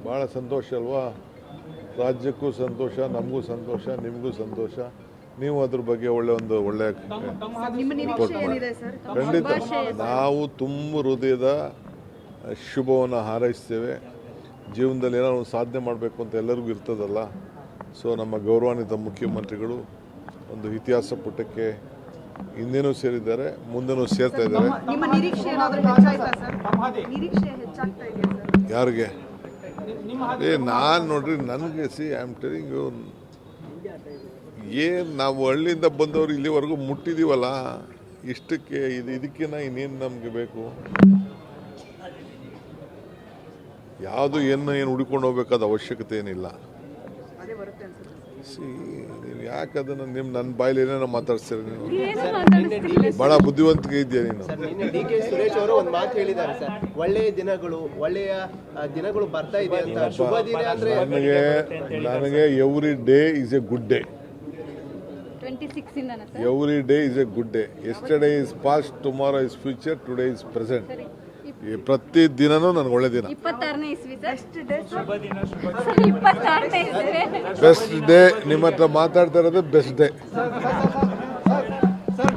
ಭಾಳ ಸಂತೋಷ ಅಲ್ವಾ? ರಾಜ್ಯಕ್ಕೂ ಸಂತೋಷ, ನಮಗೂ ಸಂತೋಷ, ನಿಮಗೂ ಸಂತೋಷ. ನೀವು ಅದ್ರ ಬಗ್ಗೆ ಒಳ್ಳೆ ಖಂಡಿತ ನಾವು ತುಂಬ ಹೃದಯದ ಶುಭವನ್ನು ಹಾರೈಸ್ತೇವೆ. ಜೀವನದಲ್ಲಿ ಏನೋ ಒಂದು ಸಾಧನೆ ಮಾಡಬೇಕು ಅಂತ ಎಲ್ಲರಿಗೂ ಇರ್ತದಲ್ಲ. ಸೊ ನಮ್ಮ ಗೌರವಾನ್ವಿತ ಮುಖ್ಯಮಂತ್ರಿಗಳು ಒಂದು ಇತಿಹಾಸ ಪುಟಕ್ಕೆ ಹಿಂದೆನೂ ಸೇರಿದ್ದಾರೆ, ಮುಂದೆನೂ ಸೇರ್ತಾ ಇದ್ದಾರೆ. ಯಾರಿಗೆ? ನಾನು ನೋಡ್ರಿ, ನನಗೆ ಐ ಆಮ್ ಟೆಲಿಂಗ್ ಯು, ಏನು ನಾವು ಹಳ್ಳಿಯಿಂದ ಬಂದವರು ಇಲ್ಲಿವರೆಗೂ ಮುಟ್ಟಿದೀವಲ್ಲ, ಇಷ್ಟಕ್ಕೆ ಇದಕ್ಕಿಂತ ಇನ್ನೇನು ನಮಗೆ ಬೇಕು? ಯಾವುದು ಏನು ಹುಡುಕೊಂಡು ಹೋಗ್ಬೇಕಾದ ಅವಶ್ಯಕತೆ ಏನಿಲ್ಲ. ನೀವು ಯಾಕೆ ಅದನ್ನು ನನ್ನ ಬಾಯಲ್ಲಿ ಏನೇನೋ ಮಾತಾಡ್ತೀರಿ? ನೀವು ಬಹಳ ಬುದ್ಧಿವಂತಿಕೆ ಇದೆಯಾ ನೀನು? ಡಿ.ಕೆ. ಸುರೇಶ್ ಅವರು ಒಂದು ಮಾತು ಹೇಳಿದ್ದಾರೆ ಸರ್, ಒಳ್ಳೆಯ ದಿನಗಳು ಬರ್ತಾ ಇದೆ ಅಂತ. ಶುಭ ದಿನ ಅಂದ್ರೆ ನನಗೆ every day is A good day. Every day is A good day. Yesterday is past, tomorrow is future, today is present. ಪ್ರತಿ ದಿನನೂ ನನಗೆ ಒಳ್ಳೆ ದಿನ. Best day. ನಿಮ್ಮ ಹತ್ರ ಮಾತಾಡ್ತಾ ಇರೋದು ಬೆಸ್ಟ್ ಡೇ.